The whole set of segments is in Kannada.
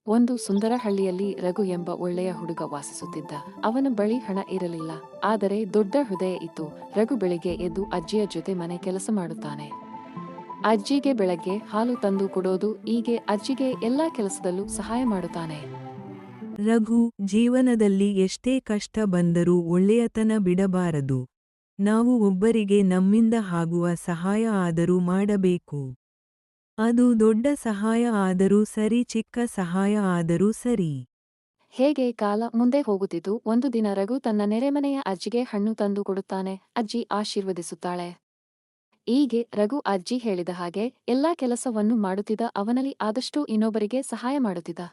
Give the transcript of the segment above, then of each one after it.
ಒಂದು ಸುಂದರ ಹಳ್ಳಿಯಲ್ಲಿ ರಘು ಎಂಬ ಒಳ್ಳೆಯ ಹುಡುಗ ವಾಸಿಸುತ್ತಿದ್ದ. ಅವನ ಬಳಿ ಹಣ ಇರಲಿಲ್ಲ, ಆದರೆ ದೊಡ್ಡ ಹೃದಯ ಇತ್ತು. ರಘು ಬೆಳಿಗ್ಗೆ ಎದ್ದು ಅಜ್ಜಿಯ ಜೊತೆ ಮನೆ ಕೆಲಸ ಮಾಡುತ್ತಾನೆ. ಅಜ್ಜಿಗೆ ಬೆಳಗ್ಗೆ ಹಾಲು ತಂದು ಕೊಡೋದು, ಹೀಗೆ ಅಜ್ಜಿಗೆ ಎಲ್ಲಾ ಕೆಲಸದಲ್ಲೂ ಸಹಾಯ ಮಾಡುತ್ತಾನೆ. ರಘು, ಜೀವನದಲ್ಲಿ ಎಷ್ಟೇ ಕಷ್ಟ ಬಂದರೂ ಒಳ್ಳೆಯತನ ಬಿಡಬಾರದು. ನಾವು ಒಬ್ಬರಿಗೆ ನಮ್ಮಿಂದ ಆಗುವ ಸಹಾಯ ಆದರೂ ಮಾಡಬೇಕು. ಅದು ದೊಡ್ಡ ಸಹಾಯ ಆದರೂ ಸರಿ, ಚಿಕ್ಕ ಸಹಾಯ ಆದರೂ ಸರಿ. ಹೇಗೆ ಕಾಲ ಮುಂದೆ ಹೋಗುತ್ತಿದ್ದು, ಒಂದು ದಿನ ರಘು ತನ್ನ ನೆರೆಮನೆಯ ಅಜ್ಜಿಗೆ ಹಣ್ಣು ತಂದು ಕೊಡುತ್ತಾನೆ. ಅಜ್ಜಿ ಆಶೀರ್ವದಿಸುತ್ತಾಳೆ. ಹೀಗೆ ರಘು ಅಜ್ಜಿ ಹೇಳಿದ ಹಾಗೆ ಎಲ್ಲಾ ಕೆಲಸವನ್ನು ಮಾಡುತ್ತಿದ್ದ. ಅವನಲ್ಲಿ ಆದಷ್ಟು ಇನ್ನೊಬ್ಬರಿಗೆ ಸಹಾಯ ಮಾಡುತ್ತಿದ್ದ.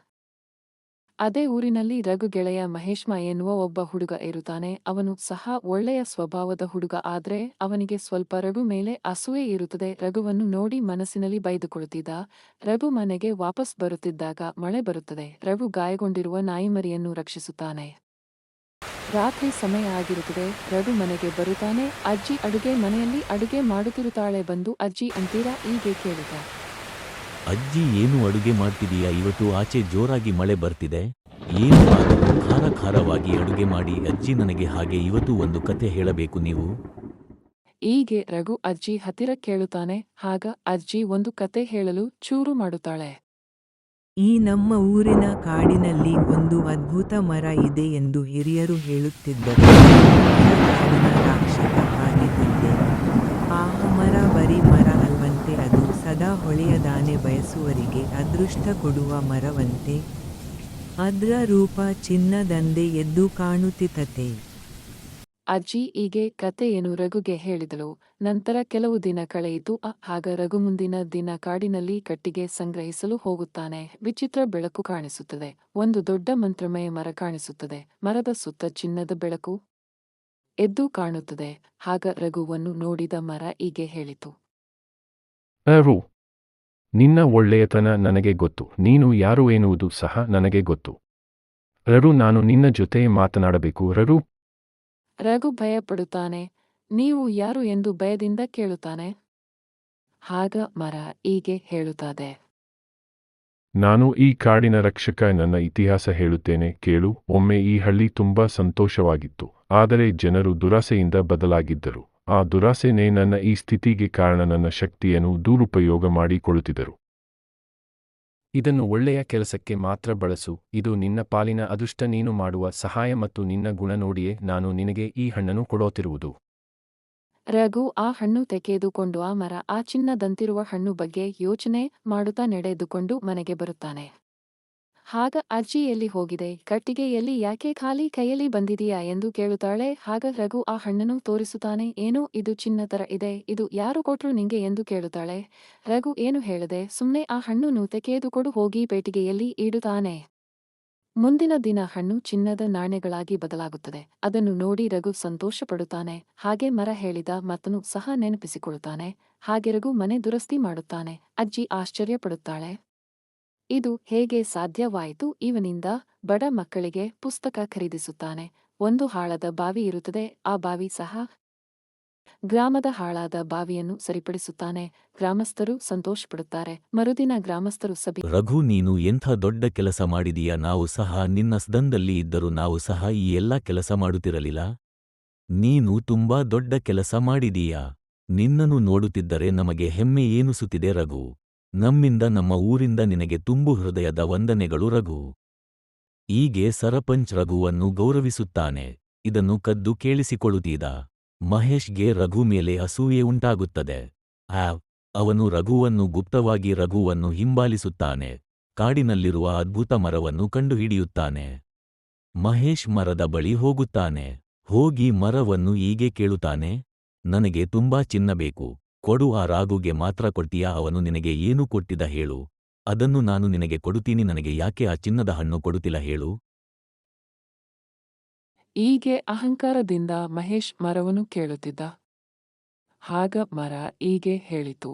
ಅದೇ ಊರಿನಲ್ಲಿ ರಘು ಗೆಳೆಯ ಮಹೇಶ್ಮ ಎನ್ನುವ ಒಬ್ಬ ಹುಡುಗ ಇರುತ್ತಾನೆ. ಅವನು ಸಹ ಒಳ್ಳೆಯ ಸ್ವಭಾವದ ಹುಡುಗ, ಆದ್ರೆ ಅವನಿಗೆ ಸ್ವಲ್ಪ ರಘು ಮೇಲೆ ಅಸೂಯೆ ಇರುತ್ತದೆ. ರಘುವನ್ನು ನೋಡಿ ಮನಸ್ಸಿನಲ್ಲಿ ಬೈದುಕೊಳ್ಳುತ್ತಿದ್ದ. ರಘು ಮನೆಗೆ ವಾಪಸ್ ಬರುತ್ತಿದ್ದಾಗ ಮಳೆ ಬರುತ್ತದೆ. ರಘು ಗಾಯಗೊಂಡಿರುವ ನಾಯಿಮರಿಯನ್ನು ರಕ್ಷಿಸುತ್ತಾನೆ. ರಾತ್ರಿ ಸಮಯ ಆಗಿರುತ್ತದೆ. ರಘು ಮನೆಗೆ ಬರುತ್ತಾನೆ. ಅಜ್ಜಿ ಅಡುಗೆ ಮನೆಯಲ್ಲಿ ಅಡುಗೆ ಮಾಡುತ್ತಿರುತ್ತಾಳೆ. ಬಂದು ಅಜ್ಜಿ ಅಂತೀರಾ ಹೀಗೆ ಕೇಳಿದ. ಅಜ್ಜಿ, ಏನು ಅಡುಗೆ ಮಾಡ್ತಿದೀಯಾ? ಇವತ್ತು ಆಚೆ ಜೋರಾಗಿ ಮಳೆ ಬರ್ತಿದೆ. ಏನು ಆದರೂ ಖಾರ ಖಾರವಾಗಿ ಅಡುಗೆ ಮಾಡಿ ಅಜ್ಜಿ. ನನಗೆ ಹಾಗೆ ಇವತ್ತು ಒಂದು ಕತೆ ಹೇಳಬೇಕು ನೀವು. ಹೀಗೆ ರಘು ಅಜ್ಜಿ ಹತ್ತಿರ ಕೇಳುತ್ತಾನೆ. ಆಗ ಅಜ್ಜಿ ಒಂದು ಕತೆ ಹೇಳಲು ಚೂರು ಮಾಡುತ್ತಾಳೆ. ಈ ನಮ್ಮ ಊರಿನ ಕಾಡಿನಲ್ಲಿ ಒಂದು ಅದ್ಭುತ ಮರ ಇದೆ ಎಂದು ಹಿರಿಯರು ಹೇಳುತ್ತಿದ್ದರು. ಕಾಡಿನ ರಾಕ್ಷಸ ಆಗಿದ್ದಂತೆ. ಆ ಮರ ಬರೀ ಮರ ಅಲ್ವಂತೆ, ಅದು ಸದಾ ಹೊಳೆಯದಾನೆ, ಬಯಸುವರಿಗೆ ಅದೃಷ್ಟ ಕೊಡುವ ಮರವಂತೆ. ಅದ್ರ ರೂಪ ಚಿನ್ನದಂದೆ ಎದ್ದು ಕಾಣುತ್ತಿತತೆ. ಅಜ್ಜಿ ಹೀಗೆ ಕಥೆಯನ್ನು ರಘುಗೆ ಹೇಳಿದಳು. ನಂತರ ಕೆಲವು ದಿನ ಕಳೆಯಿತು. ಆಗ ರಘು ಮುಂದಿನ ದಿನ ಕಾಡಿನಲ್ಲಿ ಕಟ್ಟಿಗೆ ಸಂಗ್ರಹಿಸಲು ಹೋಗುತ್ತಾನೆ. ವಿಚಿತ್ರ ಬೆಳಕು ಕಾಣಿಸುತ್ತದೆ. ಒಂದು ದೊಡ್ಡ ಮಂತ್ರಮಯ ಮರ ಕಾಣಿಸುತ್ತದೆ. ಮರದ ಸುತ್ತ ಚಿನ್ನದ ಬೆಳಕು ಎದ್ದು ಕಾಣುತ್ತದೆ. ಆಗ ರಘುವನ್ನು ನೋಡಿದ ಮರ ಹೀಗೆ ಹೇಳಿತು. ರಘು, ನಿನ್ನ ಒಳ್ಳೆಯತನ ನನಗೆ ಗೊತ್ತು. ನೀನು ಯಾರು ಎನ್ನುವುದು ಸಹ ನನಗೆ ಗೊತ್ತು. ರಘು, ನಾನು ನಿನ್ನ ಜೊತೆ ಮಾತನಾಡಬೇಕು. ರಘು. ರಘು ಭಯಪಡುತ್ತಾನೆ. ನೀವು ಯಾರು ಎಂದು ಭಯದಿಂದ ಕೇಳುತ್ತಾನೆ. ಆಗ ಮರ ಹೀಗೆ ಹೇಳುತ್ತದೆ. ನಾನು ಈ ಕಾಡಿನ ರಕ್ಷಕ. ನನ್ನ ಇತಿಹಾಸ ಹೇಳುತ್ತೇನೆ, ಕೇಳು. ಒಮ್ಮೆ ಈ ಹಳ್ಳಿ ತುಂಬಾ ಸಂತೋಷವಾಗಿತ್ತು. ಆದರೆ ಜನರು ದುರಾಸೆಯಿಂದ ಬದಲಾಗಿದ್ದರು. ಆ ದುರಾಸೆನೇ ನನ್ನ ಈ ಸ್ಥಿತಿಗೆ ಕಾರಣ. ನನ್ನ ಶಕ್ತಿಯನ್ನು ದುರುಪಯೋಗ ಮಾಡಿಕೊಳ್ಳುತ್ತಿದ್ದರು. ಇದನ್ನು ಒಳ್ಳೆಯ ಕೆಲಸಕ್ಕೆ ಮಾತ್ರ ಬಳಸು. ಇದು ನಿನ್ನ ಪಾಲಿನ ಅದೃಷ್ಟ. ನೀನು ಮಾಡುವ ಸಹಾಯ ಮತ್ತು ನಿನ್ನ ಗುಣ ನೋಡಿಯೇ ನಾನು ನಿನಗೆ ಈ ಹಣ್ಣನ್ನು ಕೊಡುತ್ತಿರುವುದು. ರಘು ಆ ಹಣ್ಣು ತೆಗೆದುಕೊಂಡು ಆ ಮರ, ಆ ಚಿನ್ನದಂತಿರುವ ಹಣ್ಣು ಬಗ್ಗೆ ಯೋಚನೆ ಮಾಡುತ್ತಾ ನಡೆದುಕೊಂಡು ಮನೆಗೆ ಬರುತ್ತಾನೆ. ಆಗ ಅಜ್ಜಿ ಎಲ್ಲಿ ಹೋಗಿದೆ? ಕಟ್ಟಿಗೆ ಎಲ್ಲಿ? ಯಾಕೆ ಖಾಲಿ ಕೈಯಲ್ಲಿ ಬಂದಿದೀಯಾ ಎಂದು ಕೇಳುತ್ತಾಳೆ. ಆಗ ರಘು ಆ ಹಣ್ಣನ್ನು ತೋರಿಸುತ್ತಾನೆ. ಏನು ಇದು ಚಿನ್ನ ತರ ಇದೆ, ಇದು ಯಾರು ಕೊಟ್ರು ನಿಂಗೆ ಎಂದು ಕೇಳುತ್ತಾಳೆ. ರಘು ಏನು ಹೇಳದೆ ಸುಮ್ನೆ ಆ ಹಣ್ಣನ್ನು ತೆಗೆದುಕೊಂಡು ಹೋಗಿ ಪೆಟ್ಟಿಗೆಯಲ್ಲಿ ಇಡುತ್ತಾನೆ. ಮುಂದಿನ ದಿನ ಹಣ್ಣು ಚಿನ್ನದ ನಾಣ್ಯಗಳಾಗಿ ಬದಲಾಗುತ್ತದೆ. ಅದನ್ನು ನೋಡಿ ರಘು ಸಂತೋಷ ಪಡುತ್ತಾನೆ. ಹಾಗೆ ಮರ ಹೇಳಿದ ಮಾತನ್ನು ಸಹ ನೆನಪಿಸಿಕೊಳ್ಳುತ್ತಾನೆ. ಹಾಗೆ ರಘು ಮನೆ ದುರಸ್ತಿ ಮಾಡುತ್ತಾನೆ. ಅಜ್ಜಿ ಆಶ್ಚರ್ಯ ಪಡುತ್ತಾಳೆ. ಇದು ಹೇಗೆ ಸಾಧ್ಯವಾಯಿತು? ಇವನಿಂದ ಬಡ ಮಕ್ಕಳಿಗೆ ಪುಸ್ತಕ ಖರೀದಿಸುತ್ತಾನೆ. ಒಂದು ಹಾಳಾದ ಬಾವಿ ಇರುತ್ತದೆ. ಆ ಬಾವಿ ಸಹ ಗ್ರಾಮದ ಹಾಳಾದ ಬಾವಿಯನ್ನು ಸರಿಪಡಿಸುತ್ತಾನೆ. ಗ್ರಾಮಸ್ಥರು ಸಂತೋಷಪಡುತ್ತಾರೆ. ಮರುದಿನ ಗ್ರಾಮಸ್ಥರು ಸಭೆ. ರಘು, ನೀನು ಎಂಥ ದೊಡ್ಡ ಕೆಲಸ ಮಾಡಿದೀಯಾ. ನಾವು ಸಹ ನಿನ್ನ ಸದನದಲ್ಲಿ ಇದ್ದರೂ ನಾವು ಸಹ ಈ ಎಲ್ಲ ಕೆಲಸ ಮಾಡುತ್ತಿರಲಿಲ್ಲ. ನೀನು ತುಂಬಾ ದೊಡ್ಡ ಕೆಲಸ ಮಾಡಿದೀಯಾ. ನಿನ್ನನ್ನು ನೋಡುತ್ತಿದ್ದರೆ ನಮಗೆ ಹೆಮ್ಮೆ ಎನಿಸುತ್ತಿದೆ ರಘು. ನಮ್ಮಿಂದ, ನಮ್ಮ ಊರಿಂದ ನಿನಗೆ ತುಂಬು ಹೃದಯದ ವಂದನೆಗಳು ರಘು. ಹೀಗೆ ಸರಪಂಚ್ ರಘುವನ್ನು ಗೌರವಿಸುತ್ತಾನೆ. ಇದನ್ನು ಕದ್ದು ಕೇಳಿಸಿಕೊಳ್ಳುತ್ತೀದ ಮಹೇಶ್ಗೆ ರಘು ಮೇಲೆ ಅಸೂಯೆ ಉಂಟಾಗುತ್ತದೆ. ಅವನು ರಘುವನ್ನು ಗುಪ್ತವಾಗಿ ರಘುವನ್ನು ಹಿಂಬಾಲಿಸುತ್ತಾನೆ. ಕಾಡಿನಲ್ಲಿರುವ ಅದ್ಭುತ ಮರವನ್ನು ಕಂಡುಹಿಡಿಯುತ್ತಾನೆ. ಮಹೇಶ್ ಮರದ ಬಳಿ ಹೋಗುತ್ತಾನೆ. ಹೋಗಿ ಮರವನ್ನು ಹೀಗೆ ಕೇಳುತ್ತಾನೆ. ನನಗೆ ತುಂಬಾ ಚಿನ್ನ ಬೇಕು, ಕೊಡು. ಆ ರಾಘುಗೆ ಮಾತ್ರ ಕೊಡ್ತೀಯಾ? ಅವನು ನಿನಗೆ ಏನು ಕೊಟ್ಟಿದ ಹೇಳು, ಅದನ್ನು ನಾನು ನಿನಗೆ ಕೊಡುತ್ತೀನಿ. ನನಗೆ ಯಾಕೆ ಆ ಚಿನ್ನದ ಹಣ್ಣು ಕೊಡುತ್ತಿಲ್ಲ ಹೇಳು. ಹೀಗೆ ಅಹಂಕಾರದಿಂದ ಮಹೇಶ್ ಮರವನ್ನು ಕೇಳುತ್ತಿದ್ದ. ಆಗ ಮರ ಹೀಗೆ ಹೇಳಿತು.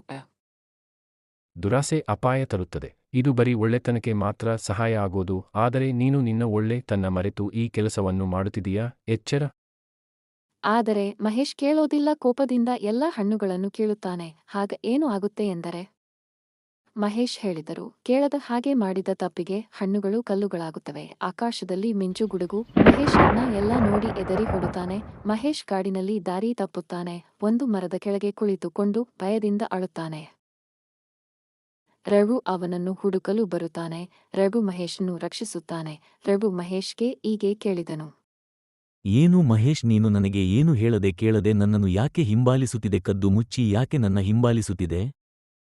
ದುರಾಸೆ ಅಪಾಯ ತರುತ್ತದೆ. ಇದು ಬರೀ ಒಳ್ಳೆತನಕ್ಕೆ ಮಾತ್ರ ಸಹಾಯ ಆಗೋದು. ಆದರೆ ನೀನು ನಿನ್ನ ಒಳ್ಳೆತನ ಮರೆತು ಈ ಕೆಲಸವನ್ನು ಮಾಡುತ್ತಿದೀಯಾ? ಎಚ್ಚರ. ಆದರೆ ಮಹೇಶ್ ಕೇಳೋದಿಲ್ಲ. ಕೋಪದಿಂದ ಎಲ್ಲ ಹಣ್ಣುಗಳನ್ನು ಕೀಳುತ್ತಾನೆ. ಆಗ ಏನು ಆಗುತ್ತೆ ಎಂದರೆ ಮಹೇಶ್ ಹೇಳಿದರು. ಕೇಳದ ಹಾಗೆ ಮಾಡಿದ ತಪ್ಪಿಗೆ ಹಣ್ಣುಗಳು ಕಲ್ಲುಗಳಾಗುತ್ತವೆ. ಆಕಾಶದಲ್ಲಿ ಮಿಂಚು ಗುಡುಗು. ಮಹೇಶ್ ಅನ್ನ ಎಲ್ಲ ನೋಡಿ ಎದರಿ ಹೊಡುತ್ತಾನೆ. ಮಹೇಶ್ ಕಾಡಿನಲ್ಲಿ ದಾರಿ ತಪ್ಪುತ್ತಾನೆ. ಒಂದು ಮರದ ಕೆಳಗೆ ಕುಳಿತುಕೊಂಡು ಭಯದಿಂದ ಅಳುತ್ತಾನೆ. ರಘು ಅವನನ್ನು ಹುಡುಕಲು ಬರುತ್ತಾನೆ. ರಘು ಮಹೇಶನ್ನು ರಕ್ಷಿಸುತ್ತಾನೆ. ರಘು ಮಹೇಶ್ಗೆ ಹೀಗೆ ಕೇಳಿದನು. ಏನು ಮಹೇಶ್, ನೀನು ನನಗೆ ಏನು ಹೇಳದೆ ಕೇಳದೆ ನನ್ನನ್ನು ಯಾಕೆ ಹಿಂಬಾಲಿಸುತ್ತಿದೆ? ಕದ್ದು ಮುಚ್ಚಿ ಯಾಕೆ ನನ್ನ ಹಿಂಬಾಲಿಸುತ್ತಿದೆ?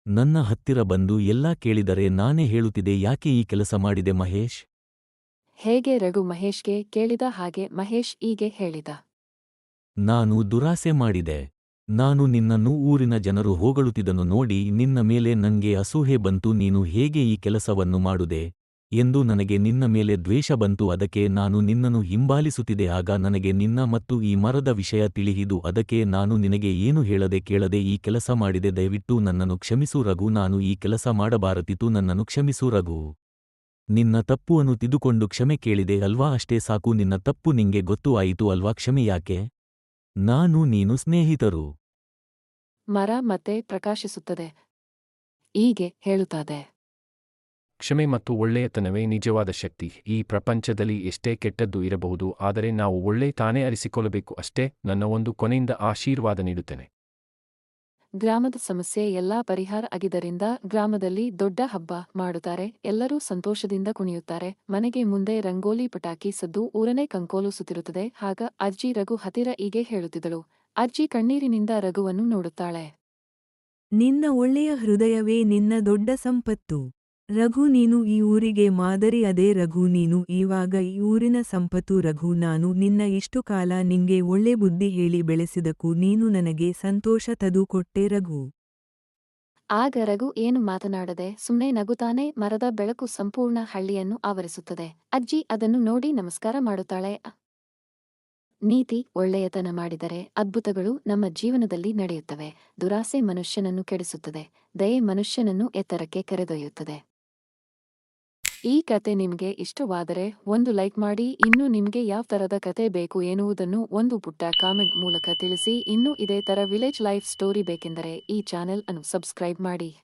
ನನ್ನ ಹತ್ತಿರ ಬಂದು ಎಲ್ಲಾ ಕೇಳಿದರೆ ನಾನೇ ಹೇಳುತ್ತಿದೆ ಯಾಕೆ ಈ ಕೆಲಸ ಮಾಡಿದೆ ಮಹೇಶ್? ಹೇಗೆ ರಘು ಮಹೇಶ್ಗೆ ಕೇಳಿದ ಹಾಗೆ ಮಹೇಶ್ ಹೀಗೆ ಹೇಳಿದ. ನಾನು ದುರಾಸೆ ಮಾಡಿದೆ. ನಾನು ನಿನ್ನನ್ನು ಊರಿನ ಜನರು ಹೊಗಳುತ್ತಿದ್ದನ್ನು ನೋಡಿ ನಿನ್ನ ಮೇಲೆ ನಂಗೆ ಅಸೂಹೆ ಬಂತು. ನೀನು ಹೇಗೆ ಈ ಕೆಲಸವನ್ನು ಮಾಡುದೆ ಎಂದು ನನಗೆ ನಿನ್ನ ಮೇಲೆ ದ್ವೇಷ ಬಂತು. ಅದಕ್ಕೆ ನಾನು ನಿನ್ನನ್ನು ಹಿಂಬಾಲಿಸುತ್ತಿದೆ. ಆಗ ನನಗೆ ನಿನ್ನ ಮತ್ತು ಈ ಮರದ ವಿಷಯ ತಿಳಿಹಿದು. ಅದಕ್ಕೆ ನಾನು ನಿನಗೆ ಏನು ಹೇಳದೆ ಕೇಳದೆ ಈ ಕೆಲಸ ಮಾಡಿದೆ. ದಯವಿಟ್ಟು ನನ್ನನ್ನು ಕ್ಷಮಿಸು ರಘು. ನಾನು ಈ ಕೆಲಸ ಮಾಡಬಾರದಿತ್ತು. ನನ್ನನ್ನು ಕ್ಷಮಿಸು ರಘು. ನಿನ್ನ ತಪ್ಪುವನ್ನು ತಿದ್ದುಕೊಂಡು ಕ್ಷಮೆ ಕೇಳಿದೆ ಅಲ್ವಾ? ಅಷ್ಟೇ ಸಾಕು. ನಿನ್ನ ತಪ್ಪು ನಿಂಗೆ ಗೊತ್ತು ಆಯಿತು ಅಲ್ವಾ? ಕ್ಷಮೆ ಯಾಕೆ? ನೀನು ಸ್ನೇಹಿತರು. ಮರ ಮತ್ತೆ ಪ್ರಕಾಶಿಸುತ್ತದೆ. ಹೀಗೆ ಹೇಳುತ್ತದೆ. ಕ್ಷಮೆ ಮತ್ತು ಒಳ್ಳೆಯತನವೇ ನಿಜವಾದ ಶಕ್ತಿ. ಈ ಪ್ರಪಂಚದಲ್ಲಿ ಎಷ್ಟೇ ಕೆಟ್ಟದ್ದು ಇರಬಹುದು, ಆದರೆ ನಾವು ತಾನೇ ಅರಿಸಿಕೊಳ್ಳಬೇಕು ಅಷ್ಟೇ. ನನ್ನ ಒಂದು ಕೊನೆಯಿಂದ ಆಶೀರ್ವಾದ ನೀಡುತ್ತೇನೆ. ಗ್ರಾಮದ ಸಮಸ್ಯೆ ಎಲ್ಲಾ ಪರಿಹಾರ ಆಗಿದ್ದರಿಂದ ಗ್ರಾಮದಲ್ಲಿ ದೊಡ್ಡ ಹಬ್ಬ ಮಾಡುತ್ತಾರೆ. ಎಲ್ಲರೂ ಸಂತೋಷದಿಂದ ಕುಣಿಯುತ್ತಾರೆ. ಮನೆಗೆ ಮುಂದೆ ರಂಗೋಲಿ ಪಟಾಕಿ ಸದ್ದು ಊರನೇ ಕಂಕೋಲು ಸುತ್ತಿರುತ್ತದೆ. ಆಗ ಅಜ್ಜಿ ರಘು ಹತ್ತಿರ ಹೀಗೆ ಹೇಳುತ್ತಿದ್ದಳು. ಅಜ್ಜಿ ಕಣ್ಣೀರಿನಿಂದ ರಘುವನ್ನು ನೋಡುತ್ತಾಳೆ. ನಿನ್ನ ಒಳ್ಳೆಯ ಹೃದಯವೇ ನಿನ್ನ ದೊಡ್ಡ ಸಂಪತ್ತು. ರಘು, ನೀನು ಈ ಊರಿಗೆ ಮಾದರಿ. ಅದೇ ರಘು, ನೀನು ಇವಾಗ ಈ ಊರಿನ ಸಂಪತ್ತು. ರಘು, ನಾನು ನಿನ್ನ ಇಷ್ಟು ಕಾಲ ನಿಂಗೆ ಒಳ್ಳೆ ಬುದ್ಧಿ ಹೇಳಿ ಬೆಳೆಸಿದಕ್ಕೂ ನೀನು ನನಗೆ ಸಂತೋಷ ತಂದುಕೊಟ್ಟೆ ರಘು. ಆಗ ರಘು ಏನು ಮಾತನಾಡದೆ ಸುಮ್ಮನೆ ನಗುತ್ತಾನೆ. ಮರದ ಬೆಳಕು ಸಂಪೂರ್ಣ ಹಳ್ಳಿಯನ್ನು ಆವರಿಸುತ್ತದೆ. ಅಜ್ಜಿ ಅದನ್ನು ನೋಡಿ ನಮಸ್ಕಾರ ಮಾಡುತ್ತಾಳೆ. ನೀತಿ, ಒಳ್ಳೆಯತನ ಮಾಡಿದರೆ ಅದ್ಭುತಗಳು ನಮ್ಮ ಜೀವನದಲ್ಲಿ ನಡೆಯುತ್ತವೆ. ದುರಾಸೆ ಮನುಷ್ಯನನ್ನು ಕೆಡಿಸುತ್ತದೆ. ದಯೆ ಮನುಷ್ಯನನ್ನು ಎತ್ತರಕ್ಕೆ ಕರೆದೊಯ್ಯುತ್ತದೆ. ಈ ಕತೆ ನಿಮಗೆ ಇಷ್ಟವಾದರೆ ಒಂದು ಲೈಕ್ ಮಾಡಿ. ಇನ್ನು ನಿಮಗೆ ಯಾವ ತರದ ಕತೆ ಬೇಕು ಎನ್ನುವುದನ್ನು ಒಂದು ಪುಟ್ಟ ಕಾಮೆಂಟ್ ಮೂಲಕ ತಿಳಿಸಿ. ಇನ್ನು ಇದೇ ತರ ವಿಲೇಜ್ ಲೈಫ್ ಸ್ಟೋರಿ ಬೇಕೆಂದರೆ ಈ ಚಾನೆಲ್ ಅನ್ನು ಸಬ್ಸ್ಕ್ರೈಬ್ ಮಾಡಿ.